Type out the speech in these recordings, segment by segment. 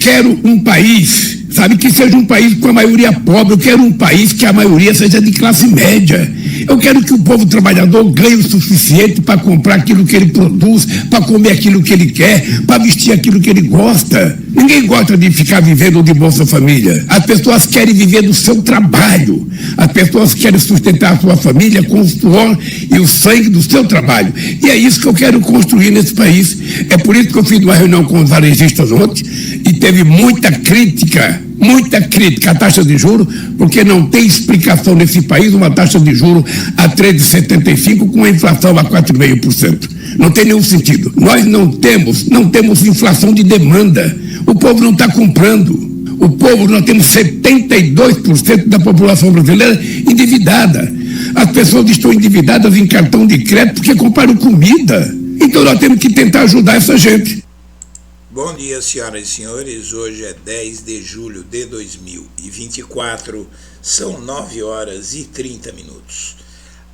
quero um país, sabe, que seja um país com a maioria pobre. Eu quero um país que a maioria seja de classe média. Eu quero que o povo trabalhador ganhe o suficiente para comprar aquilo que ele produz, para comer aquilo que ele quer, para vestir aquilo que ele gosta. Ninguém gosta de ficar vivendo de Bolsa Família. As pessoas querem viver do seu trabalho. As pessoas querem sustentar a sua família com o suor e o sangue do seu trabalho. E é isso que eu quero construir nesse país. É por isso que eu fiz uma reunião com os varejistas ontem e teve muita crítica à taxa de juros, porque não tem explicação nesse país uma taxa de juros a 3,75 com a inflação a 4,5%. Não tem nenhum sentido. Nós não temos inflação de demanda. O povo não está comprando. Nós temos 72% da população brasileira endividada. As pessoas estão endividadas em cartão de crédito porque compraram comida. Então nós temos que tentar ajudar essa gente. Bom dia, senhoras e senhores. Hoje é 10 de julho de 2024, são 9 horas e 30 minutos.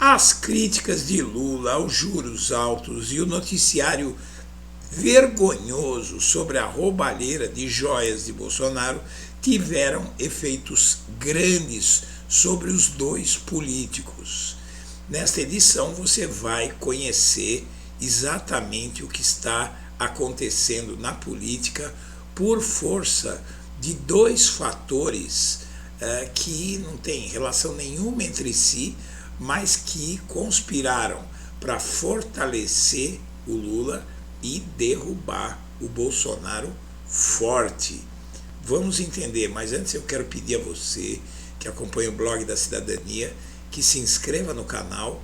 As críticas de Lula aos juros altos e o noticiário vergonhoso sobre a roubalheira de joias de Bolsonaro tiveram efeitos grandes sobre os dois políticos. Nesta edição você vai conhecer exatamente o que está acontecendo na política por força de dois fatores que não têm relação nenhuma entre si, mas que conspiraram para fortalecer o Lula e derrubar o Bolsonaro forte. Vamos entender, mas antes eu quero pedir a você que acompanha o blog da Cidadania que se inscreva no canal,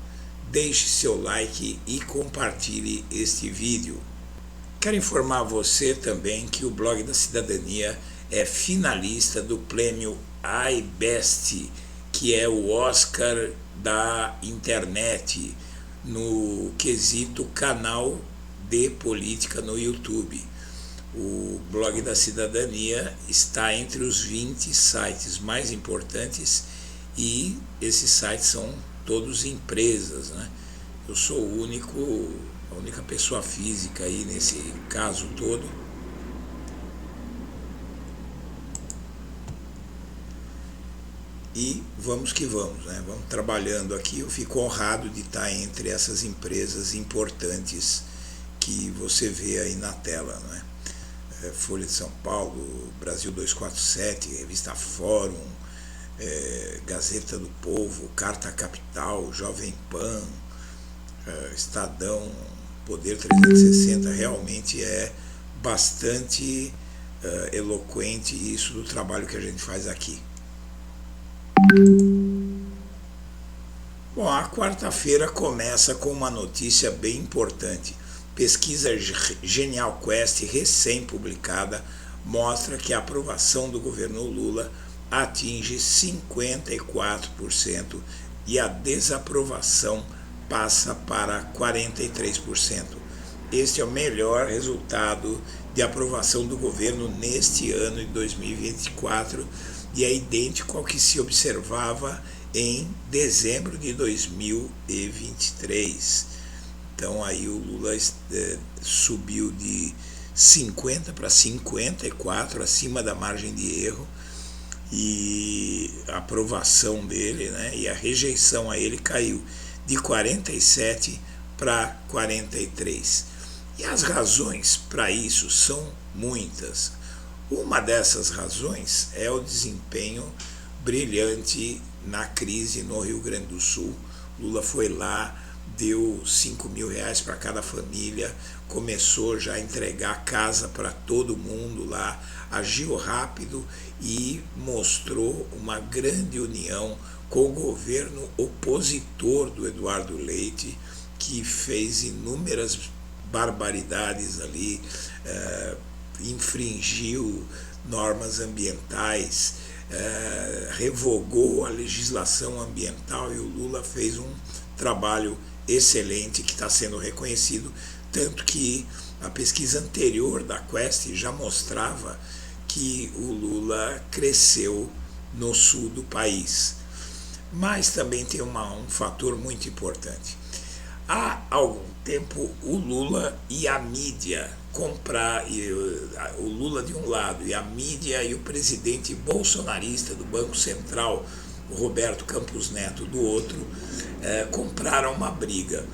deixe seu like e compartilhe este vídeo. Quero informar você também que o blog da Cidadania é finalista do prêmio iBest, que é o Oscar da internet, no quesito canal de política no YouTube. O blog da Cidadania está entre os 20 sites mais importantes e esses sites são todos empresas, né? Eu sou a única pessoa física aí nesse caso todo. E vamos que vamos, né? Vamos trabalhando aqui. Eu fico honrado de estar entre essas empresas importantes que você vê aí na tela, né? Folha de São Paulo, Brasil 247, Revista Fórum, Gazeta do Povo, Carta Capital, Jovem Pan, Estadão, Poder 360. Realmente é bastante eloquente isso do trabalho que a gente faz aqui. Bom, a quarta-feira começa com uma notícia bem importante. Pesquisa Genial Quest, recém-publicada, mostra que a aprovação do governo Lula atinge 54% e a desaprovação passa para 43%. Este é o melhor resultado de aprovação do governo neste ano de 2024 e é idêntico ao que se observava em dezembro de 2023. Então aí o Lula subiu de 50 para 54, acima da margem de erro, e a aprovação dele, né, e a rejeição a ele caiu de 47 para 43. E as razões para isso são muitas. Uma dessas razões é o desempenho brilhante na crise no Rio Grande do Sul. Lula foi lá, deu R$5.000 para cada família, começou já a entregar casa para todo mundo lá, agiu rápido e mostrou uma grande união com o governo opositor do Eduardo Leite, que fez inúmeras barbaridades ali, infringiu normas ambientais, revogou a legislação ambiental, e o Lula fez um trabalho excelente que está sendo reconhecido, tanto que a pesquisa anterior da Quest já mostrava que o Lula cresceu no sul do país. Mas também tem um fator muito importante. Há algum tempo o Lula e a mídia comprar o Lula de um lado e a mídia e o presidente bolsonarista do Banco Central, o Roberto Campos Neto, do outro, compraram uma briga.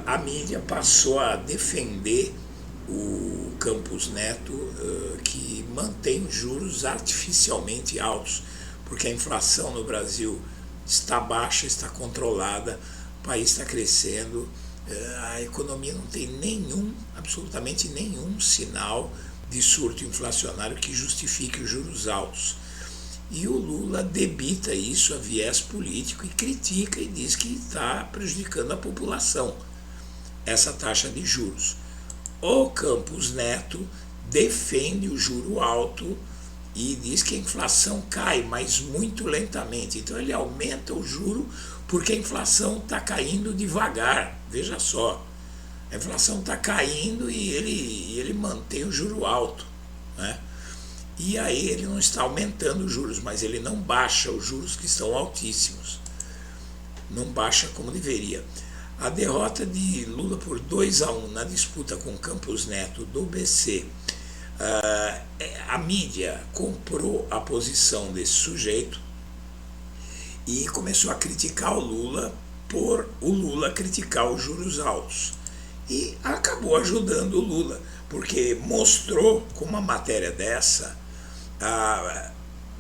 A mídia passou a defender o Campos Neto, que mantém juros artificialmente altos, porque a inflação no Brasil está baixa, está controlada, o país está crescendo, a economia não tem absolutamente nenhum sinal de surto inflacionário que justifique os juros altos. E o Lula debita isso a viés político e critica e diz que está prejudicando a população, essa taxa de juros. O Campos Neto defende o juro alto e diz que a inflação cai, mas muito lentamente. Então ele aumenta o juro porque a inflação está caindo devagar. Veja só, a inflação está caindo e ele mantém o juro alto, né? E aí ele não está aumentando os juros, mas ele não baixa os juros que estão altíssimos. Não baixa como deveria. A derrota de Lula por 2-1 na disputa com Campos Neto do BC, a mídia comprou a posição desse sujeito e começou a criticar o Lula por o Lula criticar os juros altos. E acabou ajudando o Lula, porque mostrou com uma matéria dessa,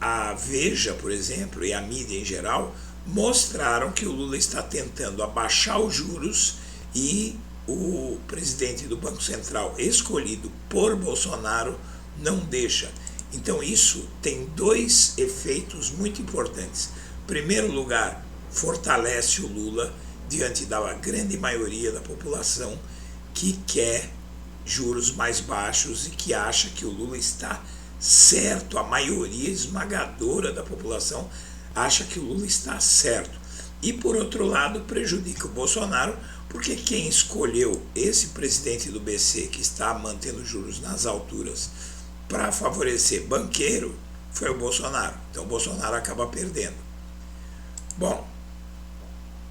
a Veja, por exemplo, e a mídia em geral, mostraram que o Lula está tentando abaixar os juros e o presidente do Banco Central, escolhido por Bolsonaro, não deixa. Então isso tem dois efeitos muito importantes. Em primeiro lugar, fortalece o Lula diante da grande maioria da população que quer juros mais baixos e que acha que o Lula está certo. A maioria esmagadora da população acha que o Lula está certo. E, por outro lado, prejudica o Bolsonaro, porque quem escolheu esse presidente do BC, que está mantendo juros nas alturas, para favorecer banqueiro, foi o Bolsonaro. Então, o Bolsonaro acaba perdendo. Bom,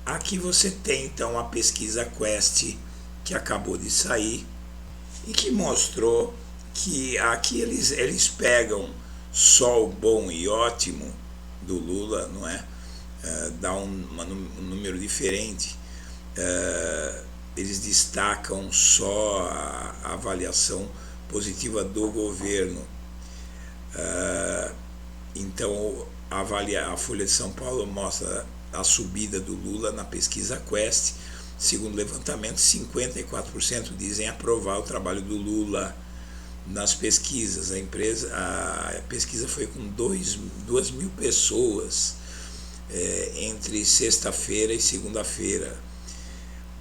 aqui você tem, então, a pesquisa Quest, que acabou de sair, e que mostrou que aqui eles pegam só o bom e ótimo do Lula, não é? Dá um número diferente. Eles destacam só a avaliação positiva do governo. Então, a Folha de São Paulo mostra a subida do Lula na pesquisa Quest. Segundo o levantamento, 54% dizem aprovar o trabalho do Lula nas pesquisas. A pesquisa foi com 2.000 pessoas entre sexta-feira e segunda-feira.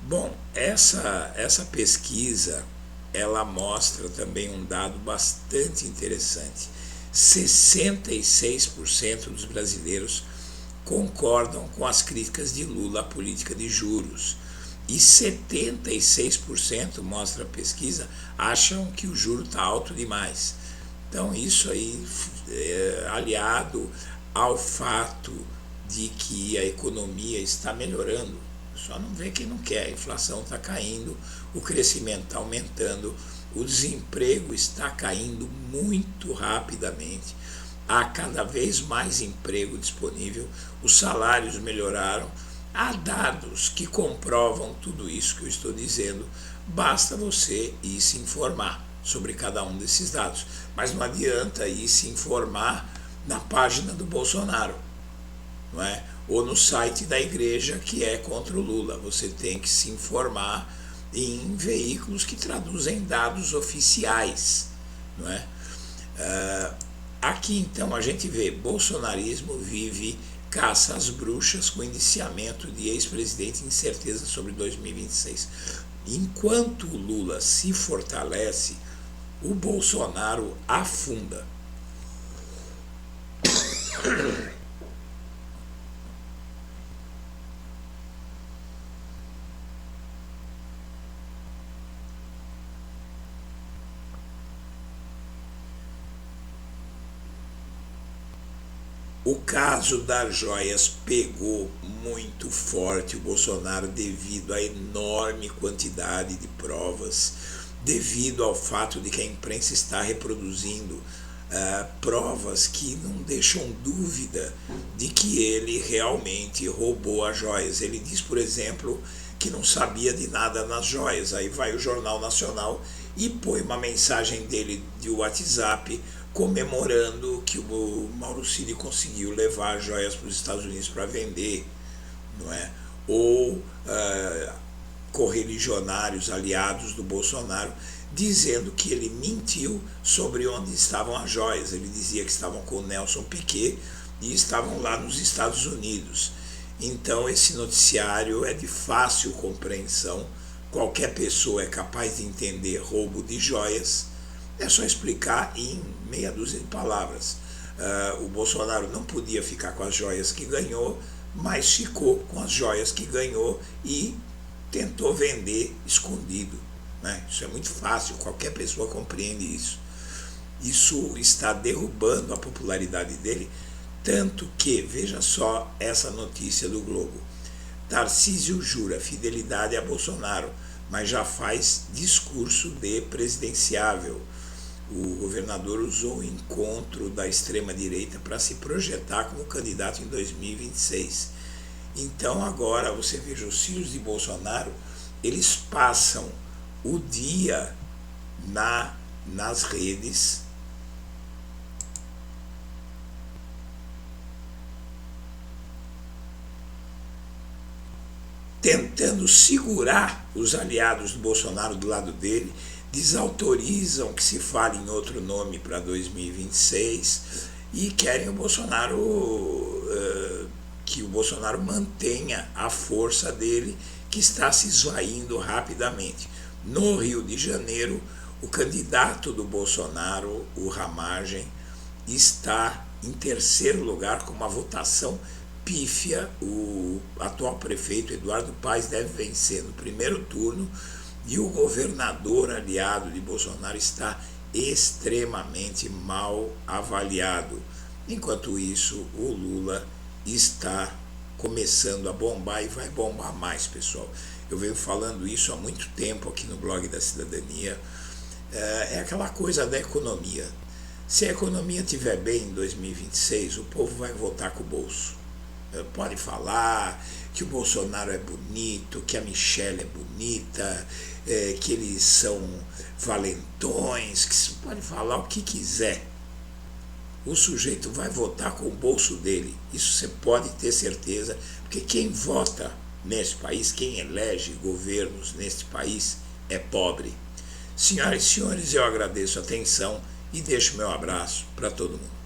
Bom, essa pesquisa, ela mostra também um dado bastante interessante. 66% dos brasileiros concordam com as críticas de Lula à política de juros. E 76%, mostra a pesquisa, acham que o juro está alto demais. Então isso aí, aliado ao fato de que a economia está melhorando, só não vê quem não quer, a inflação está caindo, o crescimento está aumentando, o desemprego está caindo muito rapidamente, há cada vez mais emprego disponível, os salários melhoraram. Há dados que comprovam tudo isso que eu estou dizendo, basta você ir se informar sobre cada um desses dados. Mas não adianta ir se informar na página do Bolsonaro, não é? Ou no site da igreja que é contra o Lula. Você tem que se informar em veículos que traduzem dados oficiais, não é? Aqui então a gente vê bolsonarismo vive caça às bruxas com indiciamento de ex-presidente e incerteza sobre 2026. Enquanto o Lula se fortalece, o Bolsonaro afunda. O caso das joias pegou muito forte o Bolsonaro devido à enorme quantidade de provas devido ao fato de que a imprensa está reproduzindo provas que não deixam dúvida de que ele realmente roubou as joias. Ele diz, por exemplo, que não sabia de nada nas joias. Aí vai o Jornal Nacional e põe uma mensagem dele de WhatsApp comemorando que o Mauro Cid conseguiu levar as joias para os Estados Unidos para vender, não é? Ou correligionários aliados do Bolsonaro dizendo que ele mentiu sobre onde estavam as joias. Ele dizia que estavam com o Nelson Piquet e estavam lá nos Estados Unidos. Então esse noticiário é de fácil compreensão, qualquer pessoa é capaz de entender roubo de joias, é só explicar em meia dúzia de palavras. O Bolsonaro não podia ficar com as joias que ganhou, mas ficou com as joias que ganhou e tentou vender escondido, né? Isso é muito fácil, qualquer pessoa compreende isso. Isso está derrubando a popularidade dele, tanto que, veja só essa notícia do Globo, Tarcísio jura fidelidade a Bolsonaro, mas já faz discurso de presidenciável. O governador usou o encontro da extrema-direita para se projetar como candidato em 2026. Então agora você veja, os filhos de Bolsonaro, eles passam o dia nas redes tentando segurar os aliados do Bolsonaro do lado dele, desautorizam que se fale em outro nome para 2026 e querem que o Bolsonaro mantenha a força dele, que está se esvaindo rapidamente. No Rio de Janeiro, o candidato do Bolsonaro, o Ramagem, está em terceiro lugar com uma votação pífia. O atual prefeito Eduardo Paes deve vencer no primeiro turno e o governador aliado de Bolsonaro está extremamente mal avaliado. Enquanto isso, o Lula está começando a bombar e vai bombar mais, pessoal. Eu venho falando isso há muito tempo aqui no blog da Cidadania. É aquela coisa da economia. Se a economia estiver bem em 2026, o povo vai votar com o bolso. Pode falar que o Bolsonaro é bonito, que a Michelle é bonita, que eles são valentões, que pode falar o que quiser. O sujeito vai votar com o bolso dele. Isso você pode ter certeza, porque quem vota nesse país, quem elege governos neste país é pobre. Senhoras e senhores, eu agradeço a atenção e deixo meu abraço para todo mundo.